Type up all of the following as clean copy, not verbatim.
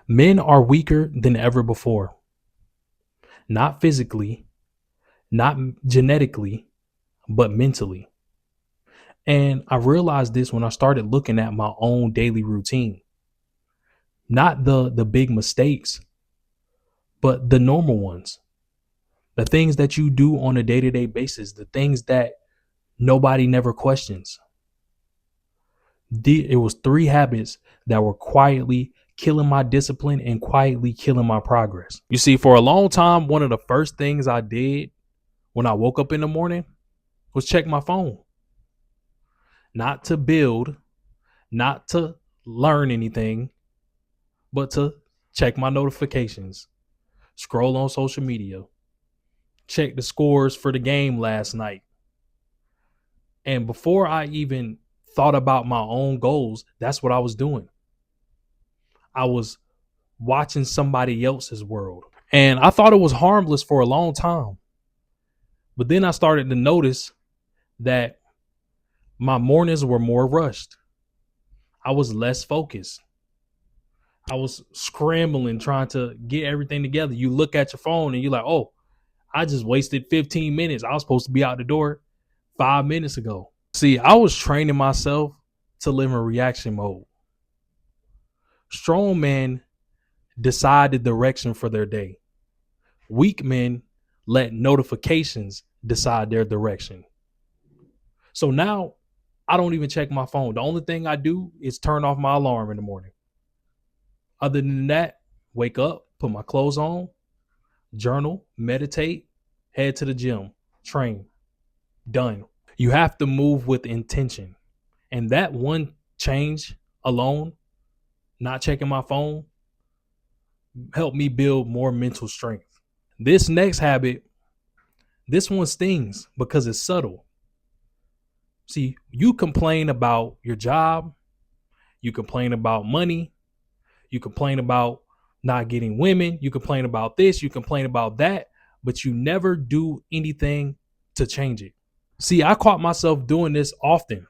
Men are weaker than ever before, not physically, not genetically, but mentally. And I realized this when I started looking at my own daily routine, not the big mistakes, but the normal ones, the things that you do on a day-to-day basis, the things that nobody never questions. It was three habits that were quietly killing my discipline and quietly killing my progress. You see, for a long time, one of the first things I did when I woke up in the morning was check my phone. Not to build, not to learn anything, but to check my notifications, scroll on social media, check the scores for the game last night. And before I even thought about my own goals, that's what I was doing. I was watching somebody else's world. And I thought it was harmless for a long time. But then I started to notice that my mornings were more rushed. I was less focused. I was scrambling, trying to get everything together. You look at your phone and you're like, oh, I just wasted 15 minutes. I was supposed to be out the door 5 minutes ago. See, I was training myself to live in reaction mode. Strong men decide the direction for their day. Weak men let notifications decide their direction. So now I don't even check my phone. The only thing I do is turn off my alarm in the morning. Other than that, wake up, put my clothes on, journal, meditate, head to the gym, train. Done. You have to move with intention. And that one change alone, not checking my phone, helped me build more mental strength. This next habit, this one stings because it's subtle. See, you complain about your job, you complain about money, you complain about not getting women, you complain about this, you complain about that, but you never do anything to change it. See, I caught myself doing this often.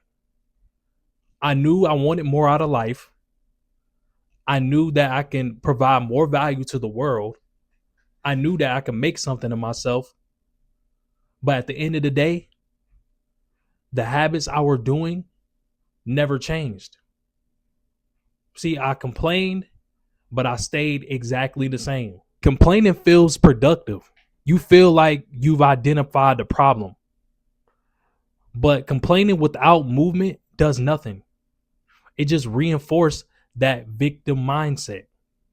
I knew I wanted more out of life. I knew that I can provide more value to the world. I knew that I could make something of myself. But at the end of the day, the habits I were doing never changed. See, I complained, but I stayed exactly the same. Complaining feels productive. You feel like you've identified the problem. But complaining without movement does nothing. It just reinforced that victim mindset,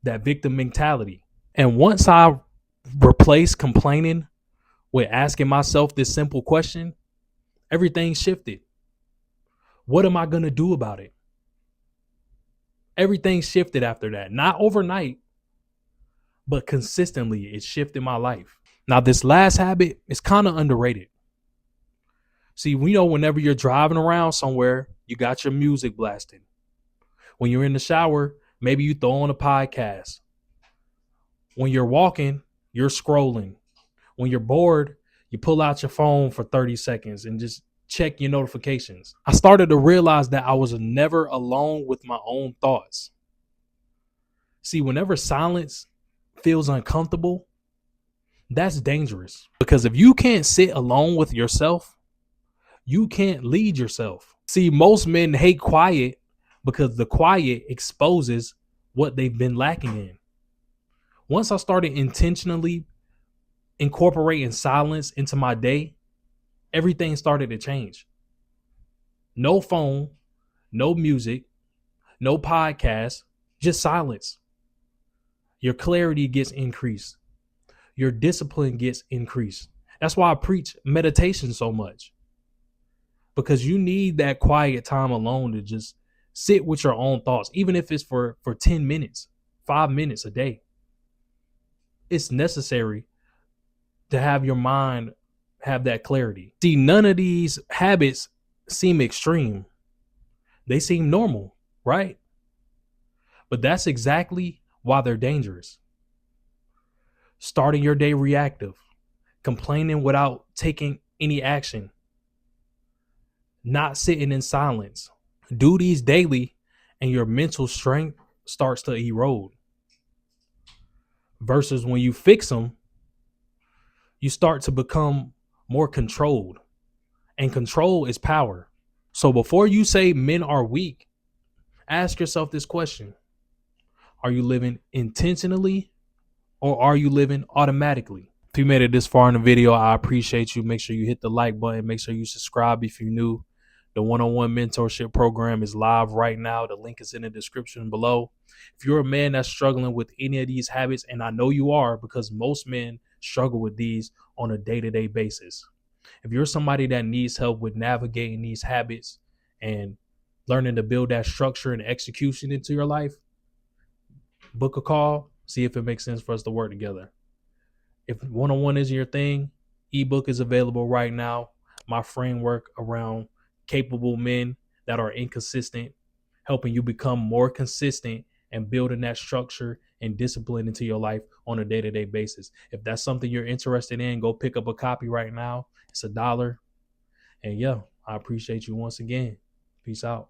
that victim mentality. And once I replaced complaining with asking myself this simple question, everything shifted. What am I going to do about it? Everything shifted after that. Not overnight, but consistently it shifted my life. Now, this last habit is kind of underrated. See, we know whenever you're driving around somewhere, you got your music blasting. When you're in the shower, maybe you throw on a podcast. When you're walking, you're scrolling. When you're bored, you pull out your phone for 30 seconds and just check your notifications. I started to realize that I was never alone with my own thoughts. See, whenever silence feels uncomfortable, that's dangerous. Because if you can't sit alone with yourself, you can't lead yourself. See, most men hate quiet because the quiet exposes what they've been lacking in. Once I started intentionally incorporating silence into my day, everything started to change. No phone, no music, no podcast, just silence. Your clarity gets increased. Your discipline gets increased. That's why I preach meditation so much. Because you need that quiet time alone to just sit with your own thoughts, even if it's for 10 minutes, 5 minutes a day. It's necessary to have your mind have that clarity. See, none of these habits seem extreme. They seem normal, right? But that's exactly why they're dangerous. Starting your day reactive, complaining without taking any action, not sitting in silence. Do these daily and your mental strength starts to erode. versus when you fix them, you start to become more controlled, and control is power. So before you say men are weak, ask yourself this question: are you living intentionally or are you living automatically? If you made it this far in the video, I appreciate you. Make sure you hit the like button. Make sure you subscribe if you're new. The one-on-one mentorship program is live right now. The link is in the description below. If you're a man that's struggling with any of these habits, and I know you are because most men struggle with these on a day-to-day basis. If you're somebody that needs help with navigating these habits and learning to build that structure and execution into your life, book a call, see if it makes sense for us to work together. If one-on-one is your thing, eBook is available right now. My framework around capable men that are inconsistent, helping you become more consistent and building that structure and discipline into your life on a day-to-day basis. If that's something you're interested in, go pick up a copy right now. It's $1. And yeah, I appreciate you once again. Peace out.